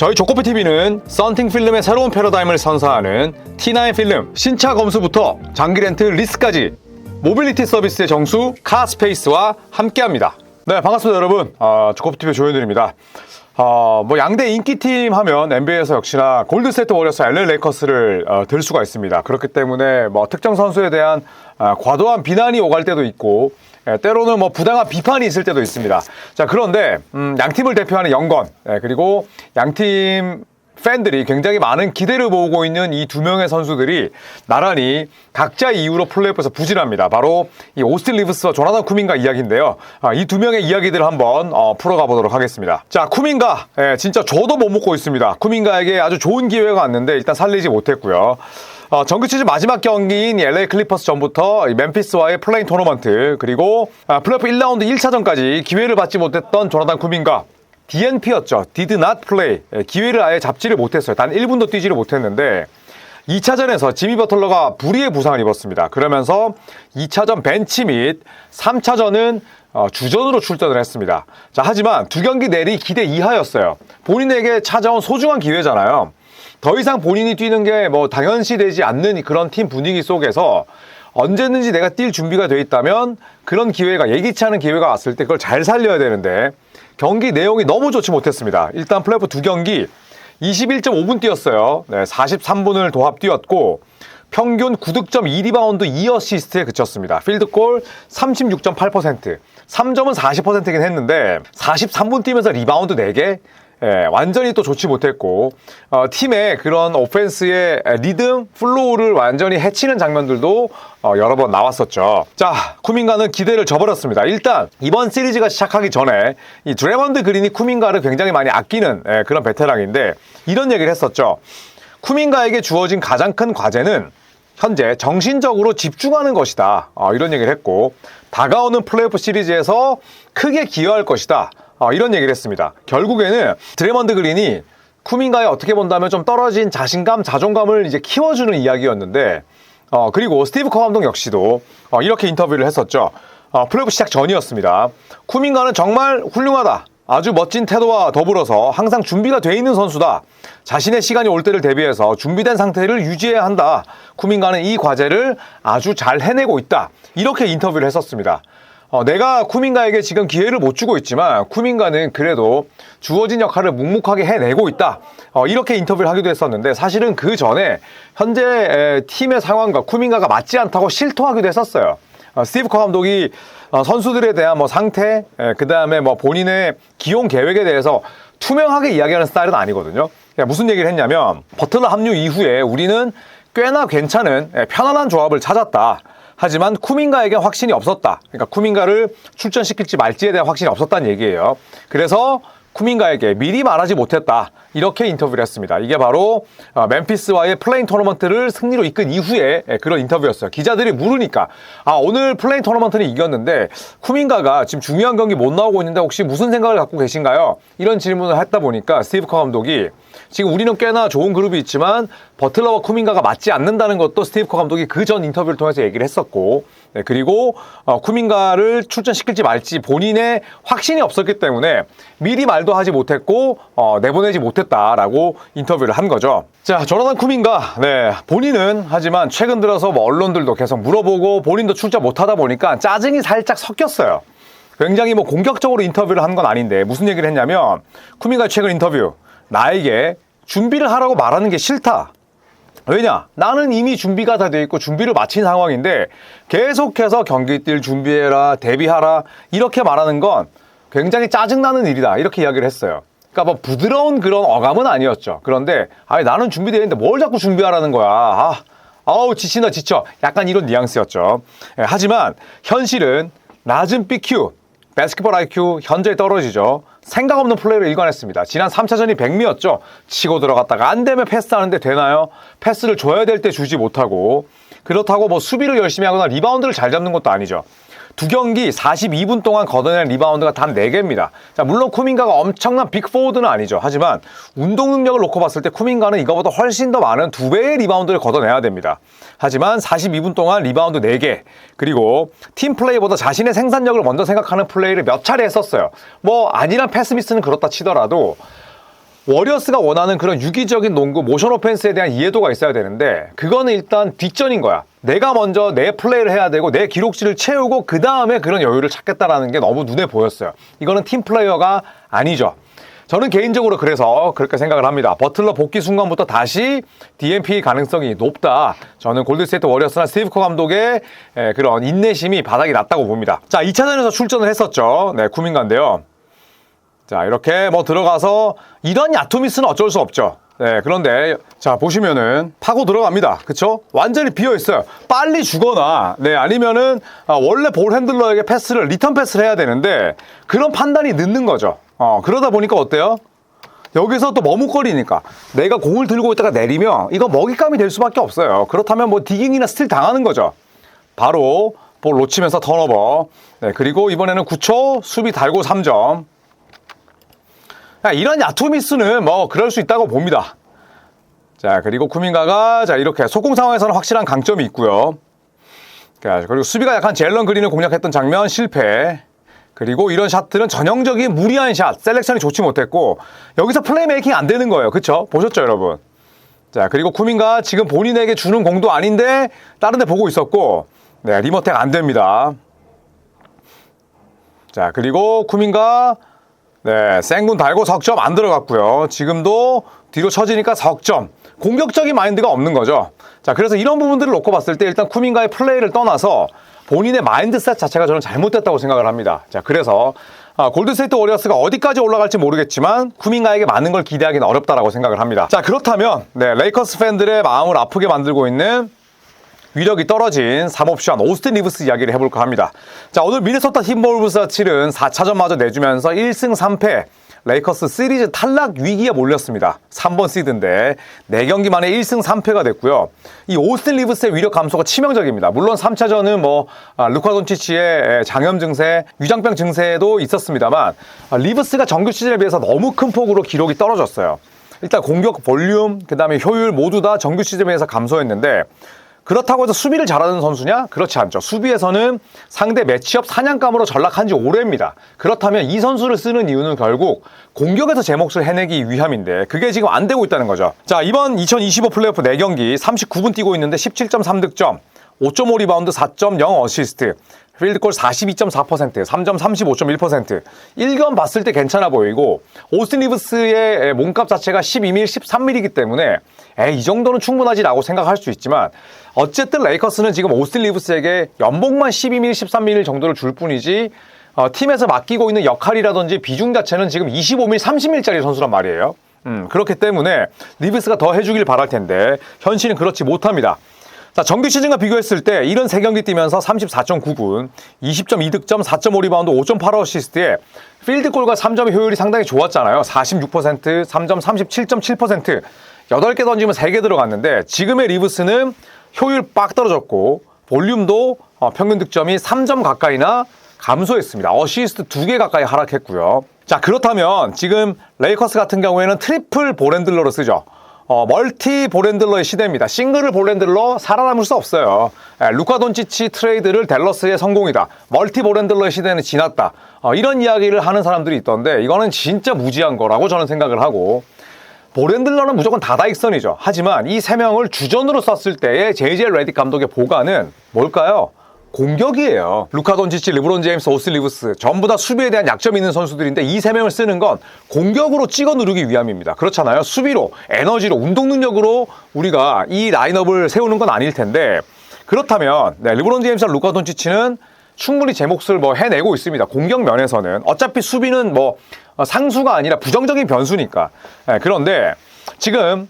저희 조코피TV는 썬팅 필름의 새로운 패러다임을 선사하는 T9 필름 신차 검수부터 장기 렌트 리스까지 모빌리티 서비스의 정수 카스페이스와 함께합니다. 네, 반갑습니다 여러분. 조코피TV 조현일입니다. 양대 인기팀 하면 NBA에서 역시나 골든스테이트 워리어스, LA 레이커스를 들 수가 있습니다. 그렇기 때문에 특정 선수에 대한 과도한 비난이 오갈 때도 있고, 때로는 부당한 비판이 있을 때도 있습니다. 자, 그런데 양팀을 대표하는 영건, 그리고 양팀 팬들이 굉장히 많은 기대를 모으고 있는 이 두 명의 선수들이 나란히 각자의 이유로 플레이오프에서 부진합니다. 바로 이 오스틴 리브스와 조나단 쿠민가 이야기인데요. 이 두 명의 이야기들을 한번 풀어가 보도록 하겠습니다. 자, 쿠민가, 진짜 저도 못 먹고 있습니다. 쿠민가에게 아주 좋은 기회가 왔는데 일단 살리지 못했고요. 정규 시즌 마지막 경기인 LA 클리퍼스 전부터 멤피스와의 플레인 토너먼트, 그리고 플레이오프 1라운드 1차전까지 기회를 받지 못했던 조나단 쿠민가, DNP였죠. Did not play. 기회를 아예 잡지를 못했어요. 단 1분도 뛰지를 못했는데 2차전에서 지미 버틀러가 불의의 부상을 입었습니다. 그러면서 2차전 벤치 및 3차전은 주전으로 출전을 했습니다. 자, 하지만 두 경기 내리 기대 이하였어요. 본인에게 찾아온 소중한 기회잖아요. 더 이상 본인이 뛰는 게 당연시 되지 않는 그런 팀 분위기 속에서 언제든지 내가 뛸 준비가 돼 있다면 그런 기회가, 예기치 않은 기회가 왔을 때 그걸 잘 살려야 되는데 경기 내용이 너무 좋지 못했습니다. 일단 플레이오프 두 경기 21.5분 뛰었어요. 43분을 도합 뛰었고 평균 9득점 2리바운드 2어시스트에 그쳤습니다. 필드골 36.8%, 3점은 40%긴 했는데 43분 뛰면서 리바운드 4개? 완전히 또 좋지 못했고, 팀의 그런 오펜스의 리듬, 플로우를 완전히 해치는 장면들도 여러 번 나왔었죠. 자, 쿠민가는 기대를 저버렸습니다. 일단 이번 시리즈가 시작하기 전에 이 드래먼드 그린이 쿠민가를 굉장히 많이 아끼는 그런 베테랑인데 이런 얘기를 했었죠. 쿠민가에게 주어진 가장 큰 과제는 현재 정신적으로 집중하는 것이다. 이런 얘기를 했고, 다가오는 플레이오프 시리즈에서 크게 기여할 것이다. 이런 얘기를 했습니다. 결국에는 드래먼드 그린이 쿠민가에 어떻게 본다면 좀 떨어진 자신감, 자존감을 이제 키워주는 이야기였는데, 그리고 스티브 커 감독 역시도 이렇게 인터뷰를 했었죠. 플레이오프 시작 전이었습니다. 쿠민가는 정말 훌륭하다. 아주 멋진 태도와 더불어서 항상 준비가 돼 있는 선수다. 자신의 시간이 올 때를 대비해서 준비된 상태를 유지해야 한다. 쿠민가는 이 과제를 아주 잘 해내고 있다. 이렇게 인터뷰를 했었습니다. 내가 쿠민가에게 지금 기회를 못 주고 있지만 쿠민가는 그래도 주어진 역할을 묵묵하게 해내고 있다. 이렇게 인터뷰를 하기도 했었는데 사실은 그 전에 현재 팀의 상황과 쿠민가가 맞지 않다고 실토하기도 했었어요. 스티브 커 감독이 선수들에 대한 상태, 그 다음에 본인의 기용 계획에 대해서 투명하게 이야기하는 스타일은 아니거든요. 무슨 얘기를 했냐면, 버틀러 합류 이후에 우리는 꽤나 괜찮은 편안한 조합을 찾았다. 하지만 쿠민가에게 확신이 없었다. 그러니까 쿠민가를 출전시킬지 말지에 대한 확신이 없었다는 얘기예요. 그래서 쿠민가에게 미리 말하지 못했다. 이렇게 인터뷰를 했습니다. 이게 바로 멤피스와의 플레인 토너먼트를 승리로 이끈 이후에 그런 인터뷰였어요. 기자들이 물으니까 오늘 플레인 토너먼트는 이겼는데 쿠민가가 지금 중요한 경기 못 나오고 있는데 혹시 무슨 생각을 갖고 계신가요? 이런 질문을 했다 보니까 스티브 커 감독이 지금 우리는 꽤나 좋은 그룹이 있지만 버틀러와 쿠민가가 맞지 않는다는 것도 스티브 커 감독이 그 전 인터뷰를 통해서 얘기를 했었고, 그리고 쿠민가를 출전시킬지 말지 본인의 확신이 없었기 때문에 미리 말도 하지 못했고 내보내지 못했다라고 인터뷰를 한 거죠. 자, 조나단 쿠민가, 본인은 하지만 최근 들어서 언론들도 계속 물어보고 본인도 출전 못하다 보니까 짜증이 살짝 섞였어요. 굉장히 공격적으로 인터뷰를 한 건 아닌데 무슨 얘기를 했냐면, 쿠민가 최근 인터뷰, 나에게 준비를 하라고 말하는 게 싫다. 왜냐? 나는 이미 준비가 다 돼 있고 준비를 마친 상황인데 계속해서 경기 뛸 준비해라, 대비하라 이렇게 말하는 건 굉장히 짜증나는 일이다. 이렇게 이야기를 했어요. 그러니까 부드러운 그런 어감은 아니었죠. 그런데 나는 준비되어 있는데 뭘 자꾸 준비하라는 거야. 지친다 지쳐. 약간 이런 뉘앙스였죠. 하지만 현실은 낮은 BQ, 바스켓볼 IQ 현저히 떨어지죠. 생각 없는 플레이를 일관했습니다. 지난 3차전이 백미였죠. 치고 들어갔다가 안 되면 패스하는데 되나요? 패스를 줘야 될 때 주지 못하고, 그렇다고 수비를 열심히 하거나 리바운드를 잘 잡는 것도 아니죠. 두 경기 42분 동안 걷어낸 리바운드가 단 4개입니다. 자, 물론 쿠민가가 엄청난 빅포워드는 아니죠. 하지만 운동 능력을 놓고 봤을 때 쿠민가는 이거보다 훨씬 더 많은 2배의 리바운드를 걷어내야 됩니다. 하지만 42분 동안 리바운드 4개, 그리고 팀 플레이보다 자신의 생산력을 먼저 생각하는 플레이를 몇 차례 했었어요. 아니란 패스 미스는 그렇다 치더라도 워리어스가 원하는 그런 유기적인 농구, 모션 오펜스에 대한 이해도가 있어야 되는데 그거는 일단 뒷전인 거야. 내가 먼저 내 플레이를 해야 되고 내 기록실을 채우고 그 다음에 그런 여유를 찾겠다라는 게 너무 눈에 보였어요. 이거는 팀 플레이어가 아니죠. 저는 개인적으로 그래서 그렇게 생각을 합니다. 버틀러 복귀 순간부터 다시 DNP 가능성이 높다. 저는 골든스테이트 워리어스나 스티브 커 감독의 그런 인내심이 바닥이 났다고 봅니다. 자, 2차전에서 출전을 했었죠. 네, 쿠민가인데요. 자, 이렇게 뭐 들어가서 이런 야투미스는 어쩔 수 없죠. 네, 그런데 자, 보시면은 파고 들어갑니다. 그쵸? 완전히 비어있어요. 빨리 주거나 네, 아니면은 원래 볼 핸들러에게 패스를 리턴 패스를 해야 되는데 그런 판단이 늦는 거죠. 그러다 보니까 어때요? 여기서 또 머뭇거리니까 내가 공을 들고 있다가 내리면 이거 먹잇감이 될 수밖에 없어요. 그렇다면 뭐 디깅이나 스틸 당하는 거죠. 바로 볼 놓치면서 턴오버. 네, 그리고 이번에는 9초 수비 달고 3점. 이런 야투미스는 뭐 그럴 수 있다고 봅니다. 자, 그리고 쿠민가가 자, 이렇게 속공 상황에서는 확실한 강점이 있고요. 자, 그리고 수비가 약한 제일런 그린을 공략했던 장면 실패. 그리고 이런 샷들은 전형적인 무리한 샷, 셀렉션이 좋지 못했고 여기서 플레이메이킹 안 되는 거예요. 그쵸? 보셨죠, 여러분? 자, 그리고 쿠민가 지금 본인에게 주는 공도 아닌데 다른 데 보고 있었고 네, 리머텍 안 됩니다. 자, 그리고 쿠민가 네, 생군 달고 석점 안 들어갔고요. 지금도 뒤로 쳐지니까 석점. 공격적인 마인드가 없는 거죠. 자, 그래서 이런 부분들을 놓고 봤을 때 일단 쿠민가의 플레이를 떠나서 본인의 마인드셋 자체가 저는 잘못됐다고 생각을 합니다. 자, 그래서 골든스테이트 워리어스가 어디까지 올라갈지 모르겠지만 쿠민가에게 많은 걸 기대하기는 어렵다라고 생각을 합니다. 자, 그렇다면 네, 레이커스 팬들의 마음을 아프게 만들고 있는 위력이 떨어진 3옵션 오스틴 리브스 이야기를 해볼까 합니다. 자, 오늘 미네소타 팀볼브스와 치른 4차전마저 내주면서 1승 3패 레이커스 시리즈 탈락 위기에 몰렸습니다. 3번 시드인데 4경기 만에 1승 3패가 됐고요. 이 오스틴 리브스의 위력 감소가 치명적입니다. 물론 3차전은 뭐 루카 돈치치의 장염 증세, 위장병 증세도 있었습니다만 리브스가 정규 시즌에 비해서 너무 큰 폭으로 기록이 떨어졌어요. 일단 공격 볼륨, 그 다음에 효율 모두 다 정규 시즌에 비해서 감소했는데 그렇다고 해서 수비를 잘하는 선수냐? 그렇지 않죠. 수비에서는 상대 매치업 사냥감으로 전락한 지 오래입니다. 그렇다면 이 선수를 쓰는 이유는 결국 공격에서 제 몫을 해내기 위함인데 그게 지금 안 되고 있다는 거죠. 자, 이번 2025 플레이오프 4경기 39분 뛰고 있는데 17.3득점, 5.5 리바운드, 4.0 어시스트, 필드골 42.4%, 3점 35.1%. 1경 봤을 때 괜찮아 보이고 오스틴 리브스의 몸값 자체가 12mm, 13mm이기 때문에 이 정도는 충분하지라고 생각할 수 있지만 어쨌든 레이커스는 지금 오스틴 리브스에게 연봉만 12mm, 13mm 정도를 줄 뿐이지 팀에서 맡기고 있는 역할이라든지 비중 자체는 지금 25mm, 30mm짜리 선수란 말이에요. 그렇기 때문에 리브스가 더 해주길 바랄 텐데 현실은 그렇지 못합니다. 자, 정규 시즌과 비교했을 때 이런 3경기 뛰면서 34.9분, 20.2득점, 4.5 리바운드, 5.8 어시스트에 필드골과 3점의 효율이 상당히 좋았잖아요. 46%, 3점 37.7%, 8개 던지면 3개 들어갔는데 지금의 리브스는 효율 빡 떨어졌고 볼륨도 평균 득점이 3점 가까이나 감소했습니다. 어시스트 2개 가까이 하락했고요. 자, 그렇다면 지금 레이커스 같은 경우에는 트리플 볼핸들러로 쓰죠. 멀티 볼핸들러의 시대입니다. 싱글 볼핸들러 살아남을 수 없어요. 루카 돈치치 트레이드를 댈러스의 성공이다. 멀티 볼핸들러의 시대는 지났다. 이런 이야기를 하는 사람들이 있던데 이거는 진짜 무지한 거라고 저는 생각을 하고 볼핸들러는 무조건 다다익선이죠. 하지만 이 3명을 주전으로 썼을 때의 JJ 레딕 감독의 보관은 뭘까요? 공격이에요. 루카 돈치치, 르브론 제임스, 오스틴 리브스 전부 다 수비에 대한 약점이 있는 선수들인데 이 3명을 쓰는 건 공격으로 찍어 누르기 위함입니다. 그렇잖아요. 수비로, 에너지로, 운동 능력으로 우리가 이 라인업을 세우는 건 아닐 텐데 그렇다면 르브론 제임스와 루카 돈치치는 충분히 제 몫을 뭐 해내고 있습니다. 공격 면에서는 어차피 수비는 뭐 상수가 아니라 부정적인 변수니까. 그런데 지금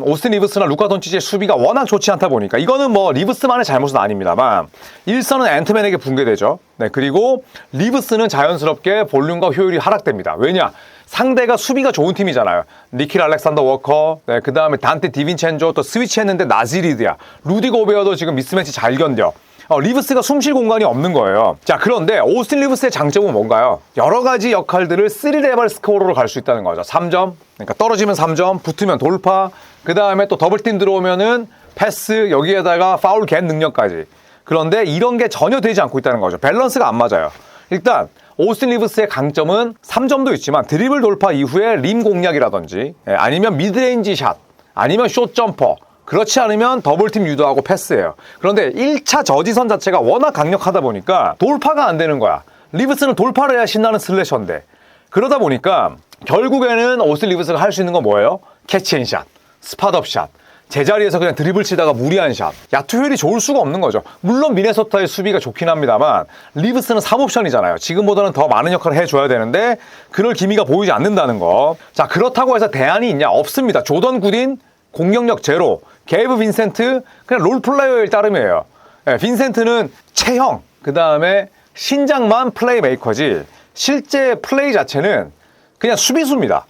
오스틴 리브스나 루카 돈치치의 수비가 워낙 좋지 않다 보니까 이거는 뭐 리브스만의 잘못은 아닙니다만 일선은 앤트맨에게 붕괴되죠. 네, 그리고 리브스는 자연스럽게 볼륨과 효율이 하락됩니다. 왜냐? 상대가 수비가 좋은 팀이잖아요. 니킬 알렉산더 워커, 네, 그 다음에 단테 디빈첸조 또 스위치했는데 나지리드야. 루디 고베어도 지금 미스매치 잘 견뎌. 리브스가 숨쉴 공간이 없는 거예요. 자, 그런데 오스틴 리브스의 장점은 뭔가요? 여러 가지 역할들을 3레벨 스코어로 갈 수 있다는 거죠. 3점, 그러니까 떨어지면 3점, 붙으면 돌파, 그 다음에 또 더블팀 들어오면은 패스, 여기에다가 파울 겟 능력까지. 그런데 이런 게 전혀 되지 않고 있다는 거죠. 밸런스가 안 맞아요. 일단 오스틴 리브스의 강점은 3점도 있지만 드리블 돌파 이후에 림 공략이라든지 아니면 미드레인지 샷 아니면 숏 점퍼 그렇지 않으면 더블팀 유도하고 패스예요. 그런데 1차 저지선 자체가 워낙 강력하다 보니까 돌파가 안 되는 거야. 리브스는 돌파를 해야 신나는 슬래셔인데 그러다 보니까 결국에는 오스틴 리브스가 할 수 있는 건 뭐예요? 캐치앤샷, 스팟업 샷 제자리에서 그냥 드리블 치다가 무리한 샷 야투 효율이 좋을 수가 없는 거죠. 물론 미네소타의 수비가 좋긴 합니다만 리브스는 3옵션이잖아요. 지금보다는 더 많은 역할을 해줘야 되는데 그럴 기미가 보이지 않는다는 거. 자 그렇다고 해서 대안이 있냐? 없습니다. 조던 굿인 공격력 제로, 게이브 빈센트 그냥 롤플레이어일 따름이에요. 빈센트는 체형 그 다음에 신장만 플레이메이커지 실제 플레이 자체는 그냥 수비수입니다.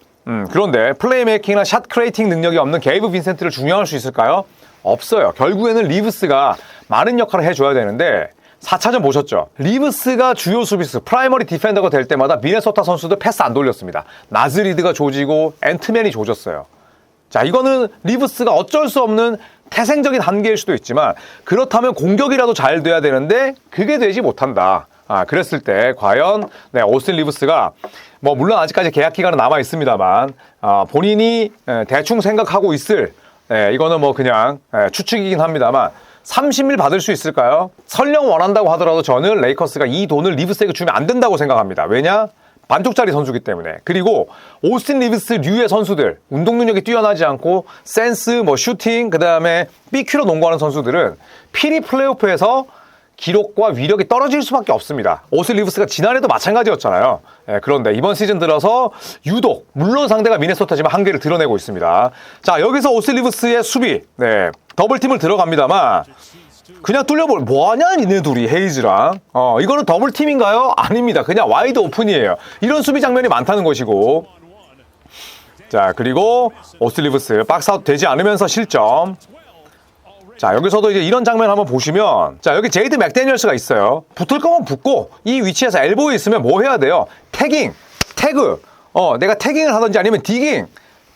그런데 플레이메이킹이나 샷 크리에이팅 능력이 없는 게이브 빈센트를 중용할 수 있을까요? 없어요. 결국에는 리브스가 많은 역할을 해줘야 되는데 4차전 보셨죠? 리브스가 주요 수비수, 프라이머리 디펜더가 될 때마다 미네소타 선수들 패스 안 돌렸습니다. 나즈리드가 조지고 앤트맨이 조졌어요. 자, 이거는 리브스가 어쩔 수 없는 태생적인 한계일 수도 있지만 그렇다면 공격이라도 잘 돼야 되는데 그게 되지 못한다. 그랬을 때 과연 오스틴 리브스가 물론 아직까지 계약 기간은 남아 있습니다만 본인이 대충 생각하고 있을 이거는 그냥 추측이긴 합니다만 30일 받을 수 있을까요? 설령 원한다고 하더라도 저는 레이커스가 이 돈을 리브스에게 주면 안 된다고 생각합니다. 왜냐? 반쪽짜리 선수기 때문에. 그리고 오스틴 리브스류의 선수들 운동 능력이 뛰어나지 않고 센스, 슈팅, 그 다음에 BQ로 농구하는 선수들은 필히 플레이오프에서 기록과 위력이 떨어질 수밖에 없습니다. 오스틴 리브스가 지난해도 마찬가지였잖아요. 그런데 이번 시즌 들어서 유독 물론 상대가 미네소타지만 한계를 드러내고 있습니다. 자 여기서 오스틴 리브스의 수비 더블팀을 들어갑니다만 그냥 뚫려볼 뭐하냐 니네 둘이 헤이즈랑 이거는 더블팀인가요? 아닙니다. 그냥 와이드 오픈이에요. 이런 수비 장면이 많다는 것이고 자 그리고 오스틴 리브스 박스아웃 되지 않으면서 실점. 자 여기서도 이제 이런 장면 한번 보시면 자 여기 제이드 맥데니얼스가 있어요. 붙을 거면 붙고 이 위치에서 엘보에 있으면 뭐 해야 돼요? 태그 내가 태깅을 하든지 아니면 디깅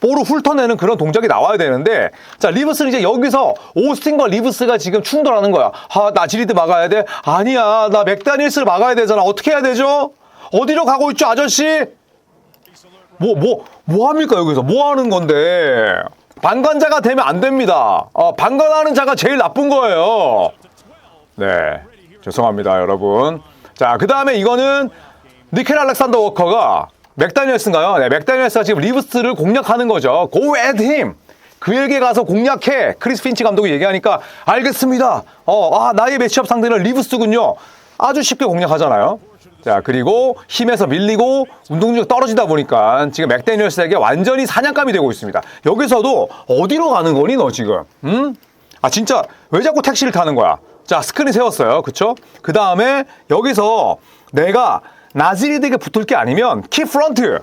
볼을 훑어내는 그런 동작이 나와야 되는데 자 리브스는 이제 여기서 오스틴과 리브스가 지금 충돌하는 거야. 나지리드 막아야 돼? 아니야 나 맥데니얼스를 막아야 되잖아. 어떻게 해야 되죠? 어디로 가고 있죠 아저씨? 뭐 합니까 여기서? 뭐 하는 건데? 방관자가 되면 안 됩니다. 방관하는 자가 제일 나쁜 거예요. 네, 죄송합니다, 여러분. 자, 그 다음에 이거는 니켈 알렉산더 워커가 맥다니엘스인가요? 네, 맥다니엘스가 지금 리브스를 공략하는 거죠. Go at him. 그에게 가서 공략해. 크리스 핀치 감독이 얘기하니까 알겠습니다. 나의 매치업 상대는 리브스군요. 아주 쉽게 공략하잖아요. 자 그리고 힘에서 밀리고 운동력 떨어지다 보니까 지금 맥데니얼스에게 완전히 사냥감이 되고 있습니다. 여기서도 어디로 가는 거니 너 지금? 진짜 왜 자꾸 택시를 타는 거야? 자 스크린 세웠어요. 그쵸? 그 다음에 여기서 내가 나즈리드에게 붙을 게 아니면 키 프런트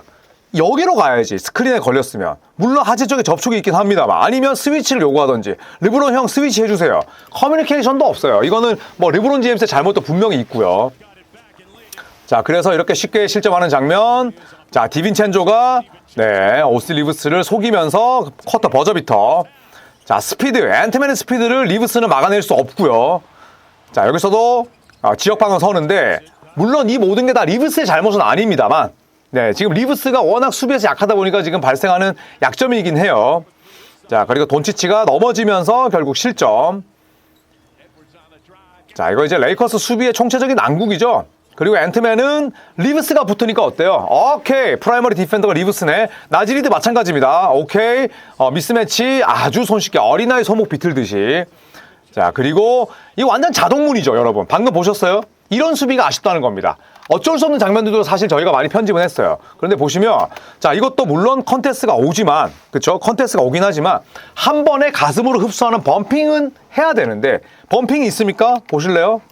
여기로 가야지. 스크린에 걸렸으면 물론 하체 쪽에 접촉이 있긴 합니다만 아니면 스위치를 요구하든지 르브론 형 스위치 해주세요. 커뮤니케이션도 없어요. 이거는 르브론 제임스의 잘못도 분명히 있고요. 자, 그래서 이렇게 쉽게 실점하는 장면. 자, 디빈첸조가 오스틴 리브스를 속이면서 쿼터 버저비터. 자, 스피드, 앤트맨의 스피드를 리브스는 막아낼 수 없고요. 자, 여기서도 지역방을 서는데 물론 이 모든 게 다 리브스의 잘못은 아닙니다만 지금 리브스가 워낙 수비에서 약하다 보니까 지금 발생하는 약점이긴 해요. 자, 그리고 돈치치가 넘어지면서 결국 실점. 자, 이거 이제 레이커스 수비의 총체적인 난국이죠. 그리고 앤트맨은 리브스가 붙으니까 어때요? 오케이. 프라이머리 디펜더가 리브스네. 나지리드 마찬가지입니다. 오케이. 미스매치 아주 손쉽게 어린아이 손목 비틀듯이. 자, 그리고 이 완전 자동문이죠, 여러분. 방금 보셨어요? 이런 수비가 아쉽다는 겁니다. 어쩔 수 없는 장면들도 사실 저희가 많이 편집은 했어요. 그런데 보시면 자, 이것도 물론 컨테스트가 오지만 그쵸? 컨테스트가 오긴 하지만 한 번에 가슴으로 흡수하는 범핑은 해야 되는데 범핑이 있습니까? 보실래요?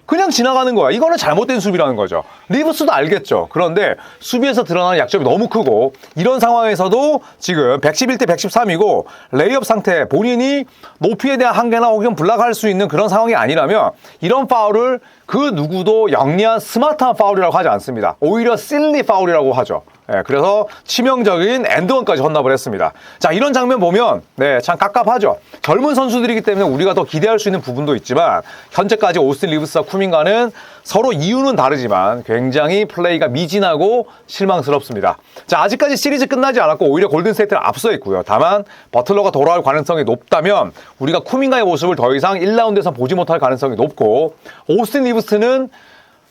그냥 지나가는 거야. 이거는 잘못된 수비라는 거죠. 리브스도 알겠죠. 그런데 수비에서 드러나는 약점이 너무 크고 이런 상황에서도 지금 111대 113이고 레이업 상태 본인이 높이에 대한 한계나 혹은 블락할 수 있는 그런 상황이 아니라면 이런 파울을 그 누구도 영리한 스마트한 파울이라고 하지 않습니다. 오히려 실리 파울이라고 하죠. 그래서 치명적인 엔드원까지 헌납을 했습니다. 자, 이런 장면 보면 참 깝깝하죠. 젊은 선수들이기 때문에 우리가 더 기대할 수 있는 부분도 있지만 현재까지 오스틴 리브스와 쿠민가는 서로 이유는 다르지만 굉장히 플레이가 미진하고 실망스럽습니다. 자, 아직까지 시리즈 끝나지 않았고 오히려 골든스테이트는 앞서 있고요. 다만 버틀러가 돌아올 가능성이 높다면 우리가 쿠민가의 모습을 더 이상 1라운드에서 보지 못할 가능성이 높고, 오스틴 리브스는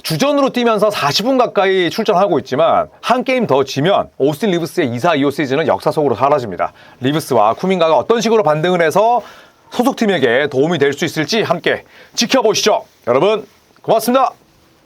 주전으로 뛰면서 40분 가까이 출전하고 있지만 한 게임 더 지면 오스틴 리브스의 2사2호 시즌은 역사 속으로 사라집니다. 리브스와 쿠민가가 어떤 식으로 반등을 해서 소속팀에게 도움이 될 수 있을지 함께 지켜보시죠. 여러분 고맙습니다.